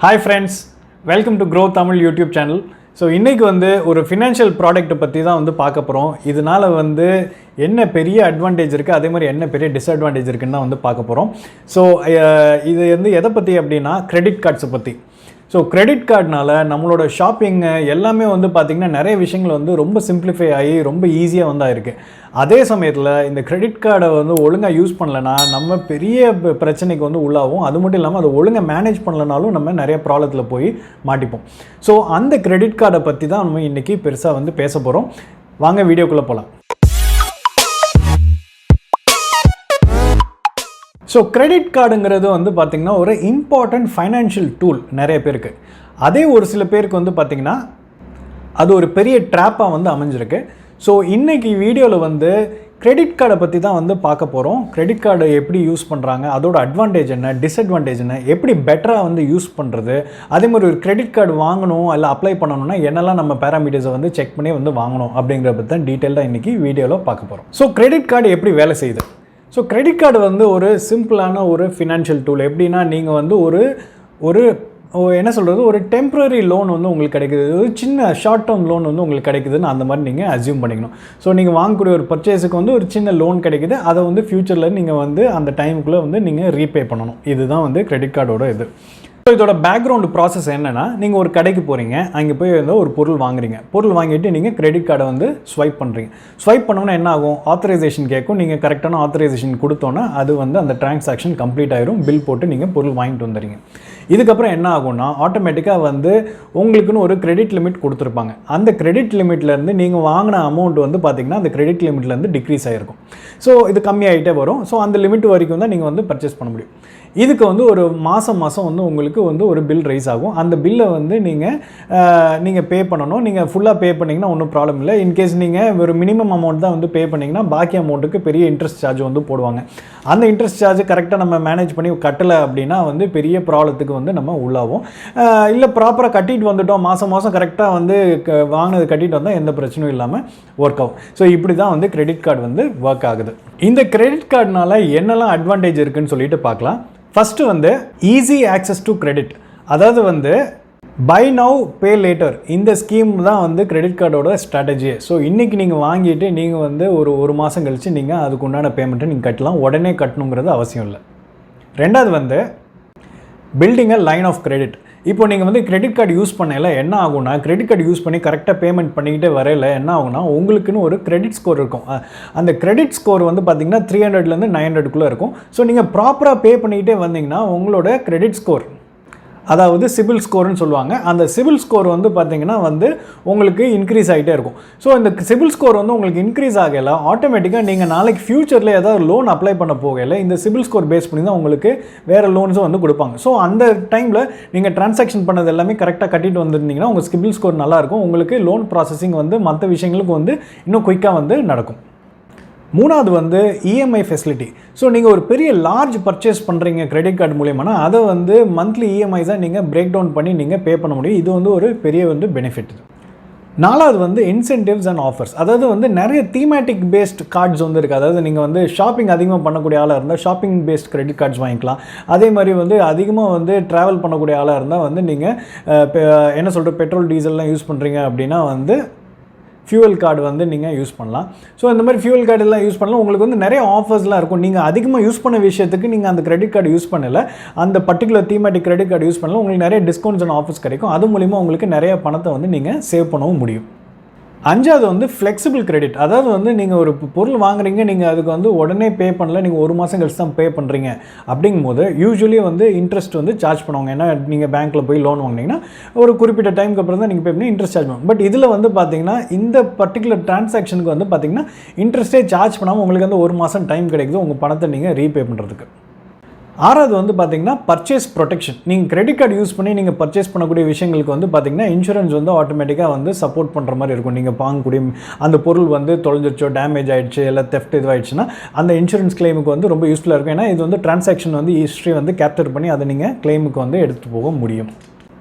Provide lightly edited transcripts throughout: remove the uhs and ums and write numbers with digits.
Hi friends, welcome to Groww Tamil YouTube channel. So இன்னைக்கு வந்து ஒரு ஃபினான்ஷியல் ப்ராடக்ட் பற்றி தான் வந்து பார்க்க போகிறோம். இதனால் வந்து என்ன பெரிய அட்வான்டேஜ் இருக்குது, அதே மாதிரி என்ன பெரிய டிஸ்அட்வான்டேஜ் இருக்குன்னு தான் வந்து பார்க்க போகிறோம். ஸோ இது வந்து எதை பற்றி அப்படின்னா கிரெடிட் கார்ட்ஸை பற்றி. ஸோ கிரெடிட் கார்டுனால நம்மளோட ஷாப்பிங்கு எல்லாமே வந்து பார்த்திங்கன்னா நிறைய விஷயங்கள் வந்து ரொம்ப சிம்பிளிஃபை ஆகி ரொம்ப ஈஸியாக வந்து ஆயிருக்கு. அதே சமயத்தில் இந்த கிரெடிட் கார்டை வந்து ஒழுங்காக யூஸ் பண்ணலைன்னா நம்ம பெரிய பிரச்சனைக்கு வந்து உள்ளாகும். அது மட்டும் இல்லாமல் அதை ஒழுங்காக மேனேஜ் பண்ணலனாலும் நம்ம நிறைய ப்ராப்ளத்தில் போய் மாட்டிப்போம். ஸோ அந்த கிரெடிட் கார்டை பற்றி தான் நம்ம இன்றைக்கி பெருசாக வந்து பேச போகிறோம். வாங்க வீடியோக்குள்ளே போகலாம். ஸோ கிரெடிட் கார்டுங்கிறது வந்து பார்த்திங்கன்னா ஒரு இம்பார்ட்டண்ட் ஃபைனான்ஷியல் டூல் நிறைய பேருக்கு. அதே ஒரு சில பேருக்கு வந்து பார்த்திங்கன்னா அது ஒரு பெரிய ட்ராப்பாக வந்து அமைஞ்சிருக்கு. ஸோ இன்றைக்கி வீடியோவில் வந்து கிரெடிட் கார்டை பற்றி தான் வந்து பார்க்க போகிறோம். கிரெடிட் கார்டை எப்படி யூஸ் பண்ணுறாங்க, அதோட அட்வான்டேஜ் என்ன, டிஸ்அட்வான்டேஜ் என்ன, எப்படி பெட்டராக வந்து யூஸ் பண்ணுறது, அதே மாதிரி ஒரு கிரெடிட் கார்டு வாங்கணும் இல்லை அப்ளை பண்ணணும்னா என்னெல்லாம் நம்ம பேராமீட்டர்ஸை வந்து செக் பண்ணி வந்து வாங்கணும் அப்படிங்கிறத பற்றி தான் டீட்டெயிலாக இன்றைக்கி வீடியோவில் பார்க்க போகிறோம். ஸோ கிரெடிட் கார்டு எப்படி வேலை செய்யுது? ஸோ கிரெடிட் கார்டு வந்து ஒரு சிம்பிளான ஒரு ஃபினான்ஷியல் டூல். எப்படின்னா நீங்கள் வந்து ஒரு என்ன சொல்கிறது, ஒரு டெம்ப்ரரி லோன் வந்து உங்களுக்கு கிடைக்குது, ஒரு சின்ன ஷார்ட் டேர்ம் லோன் வந்து உங்களுக்கு கிடைக்குதுன்னு அந்த மாதிரி நீங்கள் அஸ்யூம் பண்ணிக்கணும். ஸோ நீங்கள் வாங்கக்கூடிய ஒரு பர்ச்சேஸுக்கு வந்து ஒரு சின்ன லோன் கிடைக்குது, அதை வந்து ஃப்யூச்சரில் நீங்கள் வந்து அந்த டைமுக்குள்ளே வந்து நீங்கள் ரீபே பண்ணணும். இதுதான் வந்து கிரெடிட் கார்டோட இது. ஸோ இதோட பேக்ரவுண்டு ப்ராசஸ் என்னென்னா, நீங்கள் ஒரு கடைக்கு போகிறீங்க, அங்கே போய் வந்து ஒரு பொருள் வாங்குறீங்க. பொருள் வாங்கிட்டு நீங்கள் கிரெடிட் கார்டை வந்து ஸ்வைப் பண்ணுறீங்க. ஸ்வைப் பண்ணோன்னா என்ன ஆகும், ஆத்தரைசேஷன் கேட்கும். நீங்கள் கரெக்டான ஆத்தரைசேஷன் கொடுத்தோன்னா அது வந்து அந்த டிரான்சாக்ஷன் கம்ப்ளீட் ஆயிரும். பில் போட்டு நீங்கள் பொருள் வாங்கிட்டு வந்துடுறீங்க. இதுக்கப்புறம் என்ன ஆகும்னா ஆட்டோமேட்டிக்காக வந்து உங்களுக்குன்னு ஒரு கிரெடிட் லிமிட் கொடுத்துருப்பாங்க. அந்த கிரெடிட் லிமிட்லேருந்து நீங்கள் வாங்கின அமௌண்ட் வந்து பார்த்திங்கன்னா அந்த கிரெடிட் லிமிட்லேருந்து டிக்ரீஸ் ஆகிருக்கும். ஸோ இது கம்மியாகிட்டே வரும். ஸோ அந்த லிமிட் வரைக்கும் தான் நீங்கள் வந்து பர்ச்சேஸ் பண்ண முடியும். இதுக்கு வந்து ஒரு மாதம் வந்து உங்களுக்கு வந்து ஒரு பில் ரைஸ் ஆகும். அந்த பில்லை வந்து நீங்கள் பே பண்ணணும். நீங்கள் ஃபுல்லாக பே பண்ணிங்கன்னா ஒன்றும் ப்ராப்ளம் இல்லை. இன்கேஸ் நீங்கள் ஒரு மினிமம் அமௌண்ட் தான் வந்து பே பண்ணிங்கன்னா பாக்கி அமௌண்ட்டுக்கு பெரிய இன்ட்ரெஸ்ட் சார்ஜ் வந்து போடுவாங்க. அந்த இன்ட்ரெஸ்ட் சார்ஜ் கரெக்டாக நம்ம மேனேஜ் பண்ணி கட்டலை அப்படின்னா வந்து பெரிய ப்ராப்ளத்துக்கு வந்து நம்ம உள்ளாகும். இல்லை ப்ராப்பராக கட்டிட்டு வந்துட்டோம், மாதம் கரெக்டாக வந்து வாங்கினது கட்டிட்டு வந்தால் எந்த பிரச்சனையும் இல்லாமல் ஒர்க் ஆகும். ஸோ இப்படி தான் வந்து கிரெடிட் கார்டு வந்து ஒர்க் ஆகுது. இந்த கிரெடிட் கார்டுனால என்னெல்லாம் அட்வான்டேஜ் இருக்குன்னு சொல்லிட்டு பார்க்கலாம். ஃபஸ்ட்டு வந்து ஈஸி ஆக்சஸ் டு கிரெடிட். அதாவது வந்து பை நவ் பே லேட்டர் இந்த ஸ்கீம் தான் வந்து கிரெடிட் கார்டோட ஸ்ட்ராட்டஜி. ஸோ இன்றைக்கி நீங்கள் வாங்கிட்டு நீங்கள் வந்து ஒரு மாதம் கழித்து நீங்கள் அதுக்கு உண்டான பேமெண்ட்டை நீங்கள் கட்டலாம். உடனே கட்டணுங்கிறது அவசியம் இல்லை. ரெண்டாவது வந்து building a line of credit. இப்போ நீங்கள் வந்து கிரெடிட் கார்டு யூஸ் பண்ணல என்ன ஆகும்னா, கிரெடிட் கார்டு யூஸ் பண்ணி கரெக்டாக பேமெண்ட் பண்ணிக்கிட்டே வரையில என்ன ஆகும்னா உங்களுக்குன்னு ஒரு கிரெடிட் ஸ்கோர் இருக்கும். அந்த கிரெடிட் ஸ்கோர் வந்து பார்த்திங்கன்னா 300லேருந்து 900க்குள்ளே இருக்கும். ஸோ நீங்கள் ப்ராப்பராக பே பண்ணிக்கிட்டே வந்தீங்கன்னா உங்களோட கிரெடிட் ஸ்கோர், அதாவது சிபில் ஸ்கோர்னு சொல்லுவாங்க, அந்த சிபில் ஸ்கோர் வந்து பார்த்திங்கன்னா வந்து உங்களுக்கு இன்க்ரீஸ் ஆகிட்டே இருக்கும். ஸோ இந்த சிபில் ஸ்கோர் வந்து உங்களுக்கு இன்க்ரீஸ் ஆகலை ஆட்டோமேட்டிக்காக நீங்கள் நாளைக்கு ஃப்யூச்சரில் ஏதாவது லோன் அப்ளை பண்ண போகலை இந்த சிபில் ஸ்கோர் பேஸ் பண்ணி தான் உங்களுக்கு வேறு லோன்ஸும் வந்து கொடுப்பாங்க. ஸோ அந்த டைமில் நீங்கள் டிரான்சாக்ஷன் பண்ணது எல்லாமே கரெக்டாக கட்டிட்டு வந்துருந்தீங்கன்னா உங்கள் சிபில் ஸ்கோர் நல்லாயிருக்கும். உங்களுக்கு லோன் ப்ராசஸிங் வந்து மற்ற விஷயங்களுக்கு வந்து இன்னும் குயிக்காக வந்து நடக்கும். மூணாவது வந்து இஎம்ஐ ஃபெசிலிட்டி. ஸோ நீங்கள் ஒரு பெரிய லார்ஜ் பர்ச்சேஸ் பண்ணுறீங்க கிரெடிட் கார்டு மூலியமானா அதை வந்து மந்த்லி இஎம்ஐஸாக நீங்கள் பிரேக் டவுன் பண்ணி நீங்கள் பே பண்ண முடியும். இது வந்து ஒரு பெரிய வந்து பெனிஃபிட். நாலாவது வந்து இன்சென்டிவ்ஸ் அண்ட் ஆஃபர்ஸ். அதாவது வந்து நிறைய தீமேட்டிக் பேஸ்ட் கார்ட்ஸ் வந்து இருக்குது. அதாவது நீங்கள் வந்து ஷாப்பிங் அதிகமாக பண்ணக்கூடிய ஆளாக இருந்தால் ஷாப்பிங் பேஸ்ட் கிரெடிட் கார்ட்ஸ் வாங்கிக்கலாம். அதே மாதிரி வந்து அதிகமாக வந்து ட்ராவல் பண்ணக்கூடிய ஆளாக இருந்தால் வந்து நீங்கள் என்ன சொல்கிற பெட்ரோல் டீசல்லாம் யூஸ் பண்ணுறீங்க அப்படின்னா வந்து ஃபியூவல் கார்டு வந்து நீங்கள் யூஸ் பண்ணலாம். ஸோ இந்த மாதிரி ஃபியூவல் கார்டெல்லாம் யூஸ் பண்ணலாம். உங்களுக்கு வந்து நிறைய ஆஃபர்ஸ்லாம் இருக்கும். நீங்கள் அதிகமாக யூஸ் பண்ண விஷயத்துக்கு நீங்கள் அந்த கிரெடிட் கார்டு யூஸ் பண்ணலை, அந்த particular thematic credit card use பண்ணலாம். உங்களுக்கு நிறைய டிஸ்கவுண்ட்ஸ் அண்ட் ஆஃபர்ஸ் கிடைக்கும். அது மூலிமா உங்களுக்கு நிறைய பணத்தை வந்து நீங்கள் சேவ் பண்ணவும் முடியும். அஞ்சாவது வந்து ஃப்ளெக்சிபிள் கிரெடிட். அதாவது வந்து நீங்கள் ஒரு பொருள் வாங்குறீங்க, நீங்கள் அதுக்கு வந்து உடனே பே பண்ணல, நீங்கள் ஒரு மாதம் கழிச்சு தான் பே பண்ணுறீங்க அப்படிங்கும்போது யூஸ்வலி வந்து இன்ட்ரெஸ்ட் வந்து சார்ஜ் பண்ணுவாங்க. ஏன்னா நீங்கள் பேங்க்கில் போய் லோன் வாங்கினீங்கன்னா ஒரு குறிப்பிட்ட டைமுக்கு அப்புறம் தான் நீங்கள் பே பண்ணி இன்ட்ரெஸ்ட் சார்ஜ் பண்ணுவோம். பட் இதில் வந்து பார்த்தீங்கன்னா இந்த பர்டிகுலர் டிரான்சாக்ஷனுக்கு வந்து பார்த்தீங்கன்னா இன்ட்ரெஸ்ட்டே சார்ஜ் பண்ணாமல் உங்களுக்கு வந்து ஒரு மாதம் டைம் கிடைக்குது உங்கள் பணத்தை நீங்கள் ரீபே பண்ணுறதுக்கு. ஆறாவது வந்து பார்த்திங்கன்னா பர்ச்சேஸ் ப்ரொடெக்ஷன். நீங்கள் கிரெடிட் கார்டு யூஸ் பண்ணி நீங்கள் பர்ச்சேஸ் பண்ணக்கூடிய விஷயங்களுக்கு வந்து பார்த்திங்கன்னா இன்சூரன்ஸ் வந்து ஆட்டோமேட்டிக்காக வந்து சப்போர்ட் பண்ணுற மாதிரி இருக்கும். நீங்கள் வாங்கக்கூடிய அந்த பொருள் வந்து தொலைஞ்சிருச்சோ, டேமேஜ் ஆகிடுச்சு, இல்லை தெஃப்ட் இதுவாகிடுச்சுன்னா அந்த இன்சூரன்ஸ் கிளைமுக்கு வந்து ரொம்ப யூஸ்ஃபுல்லாக இருக்கும். ஏன்னா இது வந்து டிரான்சாக்ஷன் வந்து ஹிஸ்ட்ரி வந்து கேப்சர் பண்ணி அதை நீங்கள் கிளைமுக்கு வந்து எடுத்துகிட்டு போக முடியும்.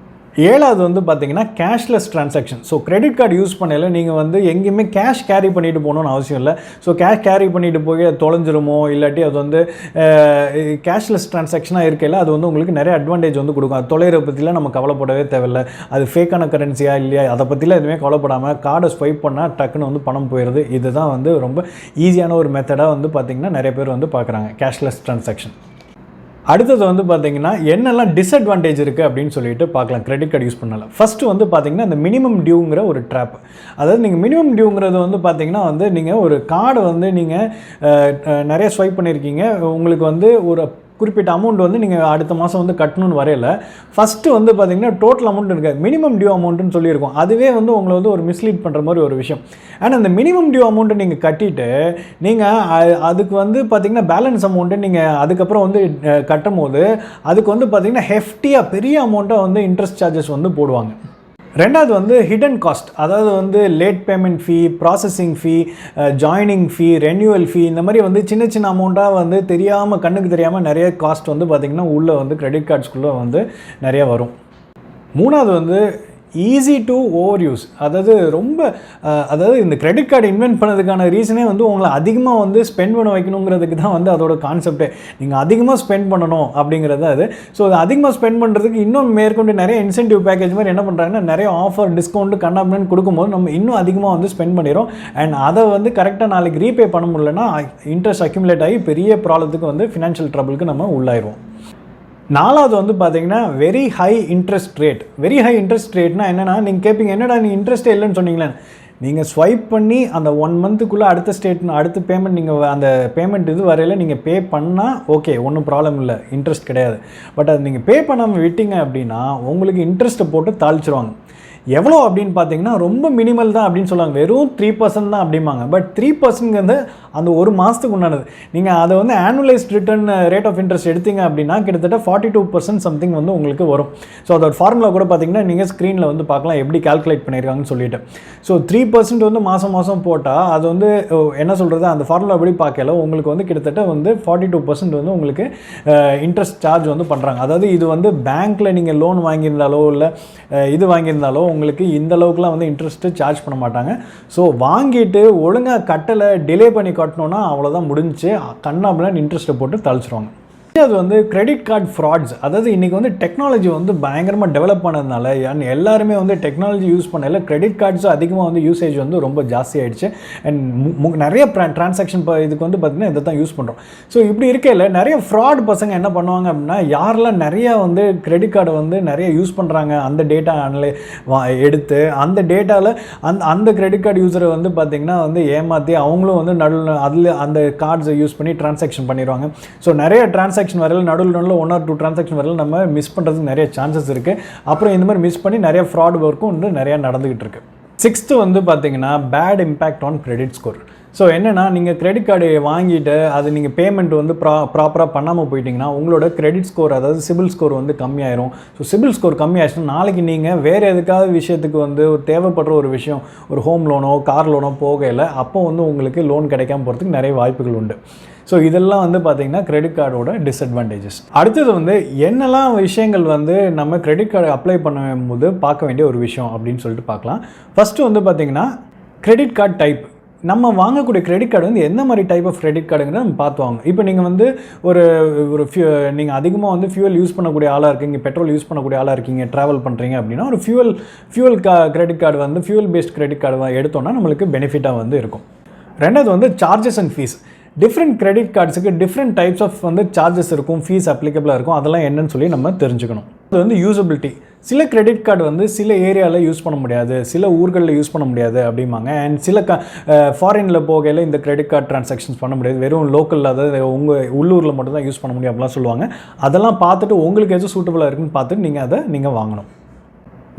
ஏழாவது வந்து பார்த்தீங்கன்னா cashless transaction. So credit card use பண்ணல நீங்கள் வந்து எங்கேயுமே கேஷ் கேரி பண்ணிட்டு போகணுன்னு அவசியம் இல்லை. ஸோ கேஷ் கேரி பண்ணிட்டு போய் அது தொலைஞ்சிருமோ இல்லாட்டி அது வந்து கேஷ்லெஸ் ட்ரான்சாக்ஷனாக இருக்கையில் அது வந்து உங்களுக்கு நிறைய அட்வான்டேஜ் வந்து கொடுக்கும். அது தொலைகிற பற்றிலாம் நம்ம கவலைப்படவே தேவையில்லை. அது ஃபேக்கான கரன்சியா இல்லையா அதை பற்றிலாம் எதுவுமே கவலைப்படாமல் கார்டை ஸ்வைப் பண்ணால் டக்குன்னு வந்து பணம் போயிடுது. இதுதான் வந்து ரொம்ப ஈஸியான ஒரு மெத்தடாக வந்து பார்த்திங்கன்னா நிறைய பேர் வந்து பார்க்குறாங்க கேஷ்லெஸ் ட்ரான்சாக்ஷன். அடுத்தது வந்து பார்த்தீங்கன்னா என்னெல்லாம் டிஸ்அட்வான்டேஜ் இருக்குது அப்படின்னு சொல்லிட்டு பார்க்கலாம் கிரெடிட் கார்டு யூஸ் பண்ணலாம். ஃபஸ்ட்டு வந்து பார்த்தீங்கன்னா இந்த மினிமம் டியூங்கிற ஒரு ட்ராப். அதாவது நீங்கள் மினிமம் டியூங்கிறது வந்து பார்த்தீங்கன்னா வந்து நீங்கள் ஒரு கார்டை வந்து நீங்கள் நிறைய ஸ்வைப் பண்ணியிருக்கீங்க, உங்களுக்கு வந்து ஒரு குறிப்பிட்ட அமௌண்ட் வந்து நீங்கள் அடுத்த மாதம் வந்து கட்டணும்னு வரையில ஃபஸ்ட்டு வந்து பார்த்தீங்கன்னா டோட்டல் அமௌண்ட் இருக்காது, மினிமம் டியூ அமௌண்ட்டுன்னு சொல்லியிருக்கோம். அதுவே வந்து உங்களை வந்து ஒரு மிஸ்லீட் பண்ணுற மாதிரி ஒரு விஷயம். ஆனால் அந்த மினிமம் டியூ அமௌண்ட்டை நீங்கள் கட்டிட்டு நீங்கள் அதுக்கு வந்து பார்த்தீங்கன்னா பேலன்ஸ் அமௌண்ட்டு நீங்கள் அதுக்கப்புறம் வந்து கட்டும் போது அதுக்கு வந்து பார்த்தீங்கன்னா ஹெஃப்டியாக பெரிய அமௌண்ட்டாக வந்து இன்ட்ரெஸ்ட் சார்ஜஸ் வந்து போடுவாங்க. ரெண்டாவது வந்து ஹிடன் காஸ்ட், அதாவது வந்து late payment fee, processing fee, joining fee, renewal fee, இந்த மாதிரி வந்து சின்ன சின்ன அமௌண்ட்டாக வந்து தெரியாமல் கண்ணுக்கு தெரியாமல் நிறைய காஸ்ட் வந்து பார்த்திங்கன்னா உள்ளே வந்து கிரெடிட் கார்ட்ஸ்குள்ளே வந்து நிறைய வரும். மூணாவது வந்து ஈஸி டு ஓவர் யூஸ். அதாவது இந்த கிரெடிட் கார்டு இன்வென்ட் பண்ணதுக்கான ரீசனே வந்து உங்களை அதிகமாக வந்து ஸ்பெண்ட் பண்ண வைக்கணுங்கிறதுக்கு தான் வந்து அதோட கான்செப்டே. நீங்கள் அதிகமாக ஸ்பெண்ட் பண்ணணும் அப்படிங்கிறது அது. ஸோ அது அதிகமாக ஸ்பெண்ட் பண்ணுறதுக்கு இன்னும் மேற்கொண்டு நிறைய இன்சென்டிவ் பேக்கேஜ் மாதிரி என்ன பண்ணுறாங்கன்னா நிறைய ஆஃபர் டிஸ்கவுண்ட் கண்ணாபின்னு கொடுக்கும்போது நம்ம இன்னும் அதிகமாக வந்து ஸ்பெண்ட் பண்ணிடும். அண்ட் அதை வந்து கரெக்டாக நாளைக்கு ரீபே பண்ண முடியலன்னா இன்ட்ரெஸ்ட் அக்யூமுலேட் ஆகி பெரிய ப்ராப்ளத்துக்கு வந்து ஃபினான்ஷியல் ட்ரபிளுக்கு நம்ம உள்ளாயிடுவோம். நாலாவது வந்து பார்த்தீங்கன்னா very high interest rate. Very high interest ரேட்னா என்னென்னா நீங்கள் கேட்பீங்க என்னடா நீங்கள் இன்ட்ரெஸ்ட்டே இல்லைன்னு சொன்னீங்களே. நீங்கள் ஸ்வைப் பண்ணி அந்த 1 மந்த்துக்குள்ளே அடுத்த பேமெண்ட் நீங்கள் அந்த பேமெண்ட் இது வரையில் நீங்கள் பே பண்ணால் ஓகே, ஒன்றும் ப்ராப்ளம் இல்லை, இன்ட்ரெஸ்ட் கிடையாது. பட் அது நீங்கள் பே பண்ணாமல் விட்டீங்க அப்படின்னா உங்களுக்கு இன்ட்ரெஸ்ட்டை போட்டு தாளிச்சிருவாங்க. எவ்வளோ அப்படின்னு பார்த்தீங்கன்னா ரொம்ப மினிமல் தான் அப்படின்னு சொல்லுவாங்க, வெறும் 3% தான் அப்படிம்பாங்க. பட் 3% அந்த ஒரு மாதத்துக்கு உண்டானது. நீங்கள் அதை வந்து annualised return rate of interest எடுத்தீங்க அப்படின்னா கிட்டத்தட்ட 42% சம்திங் வந்து உங்களுக்கு வரும். ஸோ அதோட ஃபார்முலா கூட பார்த்தீங்கன்னா நீங்கள் ஸ்க்ரீனில் வந்து பார்க்கலாம் எப்படி கால்குலேட் பண்ணியிருக்காங்கன்னு சொல்லிட்டு. ஸோ 3% வந்து மாதம் போட்டால் அது வந்து என்ன சொல்கிறது, அந்த ஃபார்முலா எப்படி பார்க்கல உங்களுக்கு வந்து கிட்டத்தட்ட வந்து 42% வந்து உங்களுக்கு இன்ட்ரெஸ்ட் சார்ஜ் வந்து பண்ணுறாங்க. அதாவது இது வந்து பேங்க்கில் நீங்கள் லோன் வாங்கியிருந்தாலோ இல்லை இது வாங்கியிருந்தாலோ உங்களுக்கு இந்த அளவுக்குலாம் வந்து இன்ட்ரெஸ்ட்டு சார்ஜ் பண்ண மாட்டாங்க. ஸோ வாங்கிட்டு ஒழுங்காக கட்டலை டிலே பண்ணி கட்டணுன்னா அவ்வளோதான் முடிஞ்சு, கண்ணாபிள்ளான்னு இன்ட்ரெஸ்ட்டை போட்டு தளிச்சிருவாங்க. அது வந்து கிரெடிட் கார்டு ஃப்ராட்ஸ். அதாவது இன்றைக்கி வந்து டெக்னாலஜி வந்து பயங்கரமாக டெவலப் பண்ணதுனால எல்லாருமே வந்து டெக்னாலஜி யூஸ் பண்ணல கிரெடிட் கார்ட்ஸும் அதிகமாக வந்து யூசேஜ் வந்து ரொம்ப ஜாஸ்தி ஆகிடுச்சு. அண்ட் நிறைய டிரான்சாக்ஷன் இதுக்கு வந்து பார்த்திங்கன்னா இதை தான் யூஸ் பண்ணுறோம். ஸோ இப்படி இருக்கையில் நிறைய ஃப்ராட் பசங்க என்ன பண்ணுவாங்க அப்படின்னா யாரெல்லாம் நிறையா வந்து கிரெடிட் கார்டை வந்து நிறைய யூஸ் பண்ணுறாங்க அந்த டேட்டா எடுத்து அந்த டேட்டாவில் அந்த கிரெடிட் கார்டு யூஸரை வந்து பார்த்திங்கன்னா வந்து ஏமாற்றி அவங்களும் வந்து அதில் அந்த கார்ட்ஸை யூஸ் பண்ணி டிரான்சாக்ஷன் பண்ணிடுவாங்க. ஸோ நிறைய டிரான்சாக்ஷன் வரையில் நடுவில் 1 or 2 டிரான்சாக்ஷன் வரையில் நம்ம மிஸ் பண்ணுறதுக்கு நிறைய சான்சஸ் இருக்குது. அப்புறம் இந்த மாதிரி மிஸ் பண்ணி நிறைய ஃப்ராட் ஒர்க்கும் வந்து நிறையா நடந்துகிட்டு இருக்கு. 6th வந்து பார்த்தீங்கன்னா bad impact on credit score. So என்னென்னா நீங்கள் கிரெடிட் கார்டு வாங்கிட்டு அது நீங்கள் பேமெண்ட் வந்து ப்ராப்பராக பண்ணாமல் போயிட்டீங்கன்னா உங்களோட கிரெடிட் ஸ்கோர் அதாவது சிபில் ஸ்கோர் வந்து கம்மியாயிரும். ஸோ சிபில் ஸ்கோர் கம்மியாச்சுன்னா நாளைக்கு நீங்கள் வேறு எதுக்காவது விஷயத்துக்கு வந்து ஒரு தேவைப்படுற ஒரு விஷயம் ஒரு ஹோம் லோனோ கார் லோனோ போகையில் அப்போ வந்து உங்களுக்கு லோன் கிடைக்காம போகிறதுக்கு நிறைய வாய்ப்புகள் உண்டு. ஸோ இதெல்லாம் வந்து பார்த்திங்கன்னா கிரெடிட் கார்டோட டிஸ்அட்வான்டேஜஸ். அடுத்தது வந்து என்னெல்லாம் விஷயங்கள் வந்து நம்ம கிரெடிட் கார்டு அப்ளை பண்ணும்போது பார்க்க வேண்டிய ஒரு விஷயம் அப்படின்னு சொல்லிட்டு பார்க்கலாம். ஃபஸ்ட்டு வந்து பார்த்திங்கன்னா கிரெடிட் கார்டு டைப். நம்ம வாங்கக்கூடிய கிரெடிட் கார்டு வந்து எந்த மாதிரி டைப் ஆஃப் கிரெடிட் கார்டுங்கிறத நம்ம பார்த்து வாங்க. இப்போ நீங்கள் வந்து நீங்கள் அதிகமாக வந்து ஃபியூவல் யூஸ் பண்ணக்கூடிய ஆளாக இருக்கீங்க, பெட்ரோல் யூஸ் பண்ணக்கூடிய ஆளாக இருக்கீங்க, ட்ராவல் பண்ணுறீங்க அப்படின்னா ஒரு ஃபியூவல் கிரெடிட் கார்டு வந்து ஃபியூவல் பேஸ்ட் கிரெடிட் கார்டு எடுத்தோன்னா நம்மளுக்கு பெனிஃபிட்டாக வந்து இருக்கும். ரெண்டாவது வந்து charges and fees. Different credit கார்ட்ஸுக்கு டிஃப்ரெண்ட் டைப்ஸ் ஆஃப் வந்து சார்ஜஸ் இருக்கும், ஃபீஸ் அப்ளிகபிளாக இருக்கும். அதெல்லாம் என்னன்னு சொல்லி நம்ம தெரிஞ்சுக்கணும். அது வந்து யூசபிலிட்டி. சில கிரெடிட் கார்டு வந்து சில ஏரியாவில் யூஸ் பண்ண முடியாது, சில ஊர்களில் யூஸ் பண்ண முடியாது அப்படிம்பாங்க. அண்ட் சில ஃபாரினில் போகையில் இந்த கிரெடிட் கார்டு ட்ரான்சாக்ஷன்ஸ் பண்ண முடியாது, வெறும் லோக்கலில் அதாவது உங்கள் உள்ளூரில் மட்டும் தான் யூஸ் பண்ண முடியும் அப்படிலாம் சொல்லுவாங்க. அதெல்லாம் பார்த்துட்டு உங்களுக்கு எது சூட்டபுளாக இருக்குன்னு பார்த்துட்டு நீங்கள் அதை வாங்கணும்.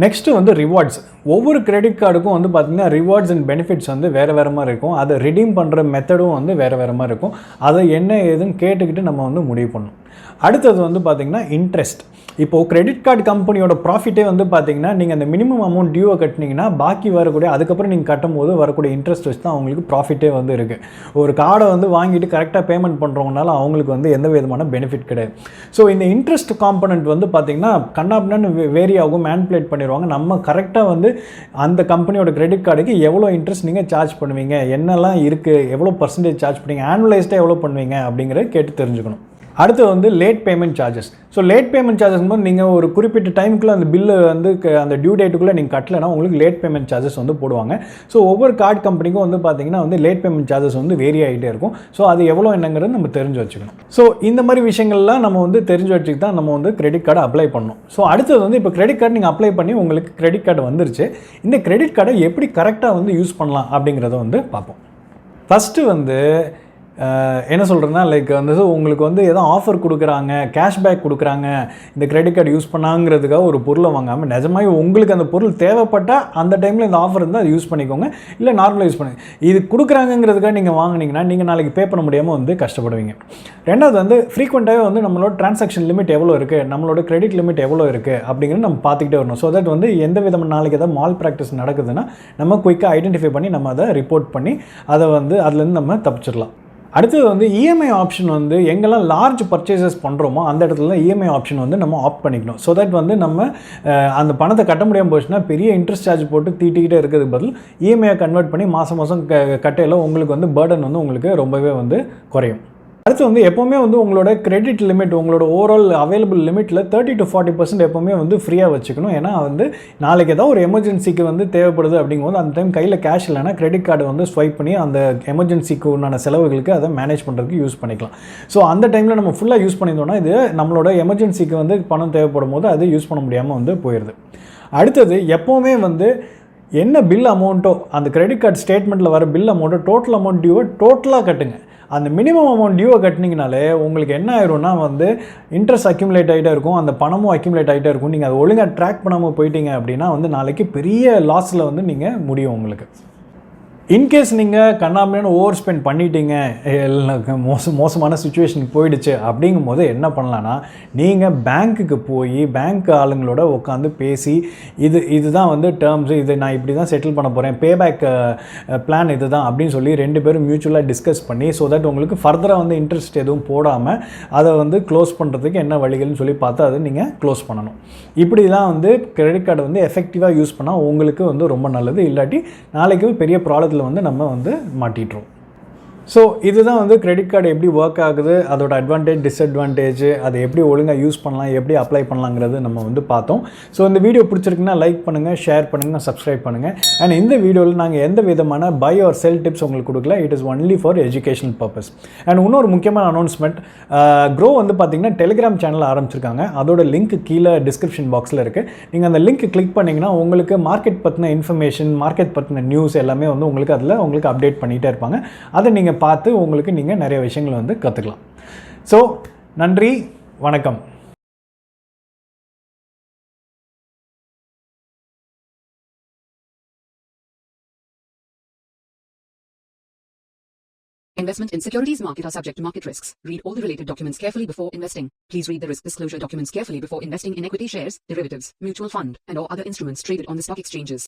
நெக்ஸ்ட்டு வந்து ரிவார்ட்ஸ். ஒவ்வொரு கிரெடிட் கார்டுக்கும் வந்து பார்த்திங்கன்னா ரிவார்ட்ஸ் அண்ட் பெனிஃபிட்ஸ் வந்து வேறு மாதிரி இருக்கும். அதை ரிடீம் பண்ணுற மெத்தடும் வந்து வேறு மாதிரி இருக்கும். அதை என்ன ஏதுன்னு கேட்டுக்கிட்டு நம்ம வந்து முடிவு பண்ணணும். அடுத்தது வந்து பார்த்திங்கன்னா இன்ட்ரெஸ்ட். இப்போது கிரெடிட் கார்டு கம்பெனியோட ப்ராஃபிட்டே வந்து பார்த்திங்கன்னா நீங்கள் அந்த மினிமம் அமௌண்ட் டியூவை கட்டினீங்கன்னா பாக்கி வரக்கூடிய அதுக்கப்புறம் நீங்கள் கட்டும் போது வரக்கூடிய இன்ட்ரெஸ்ட் வச்சு தான் அவங்களுக்கு ப்ராஃபிட்டே வந்து இருக்குது. ஒரு கார்டை வந்து வாங்கிட்டு கரெக்டாக பேமெண்ட் பண்ணுறவங்கனால அவங்களுக்கு வந்து எந்த விதமான பெனிஃபிட் கிடையாது. ஸோ இந்த இன்ட்ரெஸ்ட் காம்பனண்ட் வந்து பார்த்திங்கன்னா கண்ணாப்னு வேரி ஆகும், மேனிபுலேட் பண்ணிடுவாங்க. நம்ம கரெக்டாக வந்து அந்த கம்பெனியோட கிரெடிட் கார்டுக்கு எவ்வளோ இன்ட்ரெஸ்ட் நீங்கள் சார்ஜ் பண்ணுவீங்க, என்னெல்லாம் இருக்குது, எவ்வளோ பர்சன்டேஜ் சார்ஜ் பண்ணுவீங்க, ஆனுவலைஸ்டாக எவ்வளோ பண்ணுவீங்க அப்படிங்கிறத கேட்டு தெரிஞ்சுக்கணும். அடுத்து வந்து late payment charges. So late payment charges போது நீங்கள் ஒரு குறிப்பிட்ட டைமுக்குள்ளே அந்த பில்லு வந்து அந்த டியூ டேட்டுக்குள்ளே நீங்கள் கட்டலைன்னா உங்களுக்கு லேட் பேமெண்ட் சார்ஜஸ் வந்து போடுவாங்க. ஸோ ஒவ்வொரு கார்டு கம்பெனிக்கும் வந்து பார்த்தீங்கன்னா வந்து லேட் பேமெண்ட் சார்ஜஸ் வந்து வேரி ஆகிட்டே இருக்கும். ஸோ அது எவ்வளோ என்னங்கிறது நம்ம தெரிஞ்சு வச்சுக்கணும். ஸோ இந்த மாதிரி விஷயங்கள்லாம் நம்ம வந்து தெரிஞ்சு வச்சுட்டு தான் நம்ம வந்து கிரெடிட் கார்டை அப்ளை பண்ணணும். ஸோ அடுத்தது வந்து இப்போ கிரெடிட் கார்டு நீங்கள் அப்ளை பண்ணி உங்களுக்கு கிரெடிட் கார்டு வந்துருச்சு. இந்த கிரெடிட் கார்டை எப்படி கரெக்டாக வந்து யூஸ் பண்ணலாம் அப்படிங்கிறத வந்து பார்ப்போம். ஃபஸ்ட்டு வந்து என்ன சொல்கிறேன்னா லைக் வந்து உங்களுக்கு வந்து எதோ ஆஃபர் கொடுக்குறாங்க, கேஷ்பேக் கொடுக்குறாங்க, இந்த கிரெடிட் கார்டு யூஸ் பண்ணாங்கிறதுக்காக ஒரு பொருளை வாங்காமல் நிஜமாகவே உங்களுக்கு அந்த பொருள் தேவைப்பட்டால் அந்த டைமில் இந்த ஆஃபர் இருந்தால் அது யூஸ் பண்ணிக்கோங்க, இல்லை நார்மலாக யூஸ் பண்ணுங்க. இது கொடுக்குறாங்கிறதுக்காக நீங்கள் வாங்கினீங்கன்னா நீங்கள் நாளைக்கு பே பண்ண முடியாமல் வந்து கஷ்டப்படுவீங்க. ரெண்டாவது வந்து ஃப்ரீக்வெண்ட்டாகவே வந்து நம்மளோட ட்ரான்சாக்ஷன் லிமிட் எவ்வளோ இருக்குது, நம்மளோட கிரெடிட் லிமிட் எவ்வளோ இருக்குது அப்படிங்கிறது நம்ம பார்த்துக்கிட்டே வரணும். ஸோ தட் வந்து எந்த விதமான நாளைக்கு எதாவது மால் ப்ராக்டிஸ் நடக்குதுன்னா நம்ம குயிக்காக ஐடென்டிஃபை பண்ணி நம்ம அதை ரிப்போர்ட் பண்ணி அதை வந்து அதுலேருந்து நம்ம தப்பிச்சிடலாம். அடுத்தது வந்து இஎம்ஐ ஆப்ஷன் வந்து எங்கெல்லாம் லார்ஜ் பர்ச்சேசஸ் பண்ணுறோமோ அந்த இடத்துல இஎம்ஐ ஆப்ஷன் வந்து நம்ம ஆப்ட் பண்ணிக்கணும். ஸோ தட் வந்து நம்ம அந்த பணத்தை கட்ட முடியாமல் போச்சுன்னா பெரிய இன்ட்ரெஸ்ட் சார்ஜ் போட்டு தீட்டிக்கிட்டே இருக்கிறதுக்கு பதில் இஎம்ஐயை கன்வெர்ட் பண்ணி மாதம் கட்டையில் உங்களுக்கு வந்து பர்டன் வந்து உங்களுக்கு ரொம்பவே வந்து குறையும். அடுத்து வந்து எப்போவுமே வந்து உங்களோட கிரெடிட் லிமிட், உங்களோட ஓவரால் அவைலபிள் லிமிட்டில் 30 to 40% எப்போவுமே வந்து ஃப்ரீயாக வச்சுக்கணும். ஏன்னா வந்து நாளைக்கு ஏதாவது ஒரு எமர்ஜென்சிக்கு வந்து தேவைப்படுது அப்படிங்கும்போது அந்த டைம் கையில் கேஷ் இல்லைனா கிரெடிட் கார்டு வந்து ஸ்வைப் பண்ணி அந்த எமர்ஜென்சிக்கு உண்டான செலவுகளுக்கு அதை மேனேஜ் பண்ணுறதுக்கு யூஸ் பண்ணிக்கலாம். ஸோ அந்த டைமில் நம்ம ஃபுல்லாக யூஸ் பண்ணியிருந்தோம்னா இது நம்மளோட எமர்ஜென்சிக்கு வந்து பணம் தேவைப்படும் போது அது யூஸ் பண்ண முடியாமல் வந்து போயிடுது. அடுத்தது எப்போவுமே வந்து என்ன பில் அமௌண்ட்டோ அந்த கிரெடிட் கார்டு ஸ்டேட்மெண்ட்டில் வர பில் அமௌண்ட்டோ டோட்டல் அமௌண்ட் டியூவை டோட்டலாக கட்டுங்க. அந்த மினிமம் அமௌண்ட் டியூவை கட்டினீங்கனாலே உங்களுக்கு என்ன ஆயிரும்னா வந்து இன்ட்ரெஸ்ட் அக்யூமுலேட் ஆகிட்டே இருக்கும், அந்த பணமும் அக்யூமுலேட் ஆகிட்டே இருக்கும். நீங்கள் அதை ஒழுங்காக ட்ராக் பண்ணாமல் போயிட்டீங்க அப்படின்னா வந்து நாளைக்கு பெரிய லாஸில் வந்து நீங்கள் முடியும் உங்களுக்கு. இன்கேஸ் நீங்கள் கண்ணாமன்னு ஓவர் ஸ்பெண்ட் பண்ணிட்டீங்க, மோசமான சுச்சுவேஷனுக்கு போயிடுச்சு அப்படிங்கும் போது என்ன பண்ணலான்னா நீங்கள் பேங்க்குக்கு போய் பேங்க் ஆளுங்களோட உட்காந்து பேசி இதுதான் வந்து டேர்ம்ஸு, இது நான் இப்படி தான் செட்டில் பண்ண போகிறேன், பேபேக் பிளான் இது தான் அப்படின்னு சொல்லி 2 பேரும் மியூச்சுவலாக டிஸ்கஸ் பண்ணி ஸோ தட் உங்களுக்கு ஃபர்தராக வந்து இன்ட்ரெஸ்ட் எதுவும் போடாமல் அதை வந்து க்ளோஸ் பண்ணுறதுக்கு என்ன வழிகள்னு சொல்லி பார்த்து அதை நீங்கள் க்ளோஸ் பண்ணணும். இப்படி தான் வந்து கிரெடிட் கார்டை வந்து எஃபெக்டிவாக யூஸ் பண்ணால் உங்களுக்கு வந்து ரொம்ப நல்லது. இல்லாட்டி நாளைக்கு பெரிய ப்ராப்ளத்தில் வந்து நம்ம வந்து மாட்டிட்டுரும். ஸோ இதுதான் வந்து கிரெடிட் கார்டு எப்படி ஒர்க் ஆகுது, அதோட அட்வான்டேஜ் டிஸ்அட்வான்டேஜ், அதை எப்படி ஒழுங்காக யூஸ் பண்ணலாம், எப்படி அப்ளை பண்ணலாங்கிறது நம்ம வந்து பார்த்தோம். ஸோ இந்த வீடியோ பிடிச்சிருக்குன்னா லைக் பண்ணுங்கள், ஷேர் பண்ணுங்கள், சப்ஸ்கிரைப் பண்ணுங்கள். அண்ட் இந்த வீடியோவில் நாங்கள் எந்த விதமான பை ஆர் செல் டிப்ஸ் உங்களுக்கு கொடுக்கல. It is only for educational purpose. And இன்னொரு முக்கியமான அனௌன்ஸ்மெண்ட், க்ரோ வந்து பார்த்திங்கன்னா டெலிகிராம் சேனல் ஆரம்பிச்சிருக்காங்க. அதோட லிங்க் கீழே டிஸ்கிரிப்ஷன் பாக்ஸில் இருக்குது. நீங்கள் அந்த லிங்க் கிளிக் பண்ணிங்கன்னா உங்களுக்கு மார்க்கெட் பற்றின இன்ஃபர்மேஷன், மார்க்கெட் பற்றின நியூஸ் எல்லாமே வந்து உங்களுக்கு அதில் உங்களுக்கு அப்டேட் பண்ணிகிட்டே இருப்பாங்க. அதை நீங்கள் பார்த்து உங்களுக்கு நீங்கள் நிறைய விஷயங்களை வந்து கற்றுக்கலாம். ஸோ நன்றி, வணக்கம். Investment in securities market are subject to market risks. Read all the related documents carefully before investing. Please read the risk disclosure documents carefully before investing in equity shares, derivatives, mutual fund, and or other instruments traded on the stock exchanges.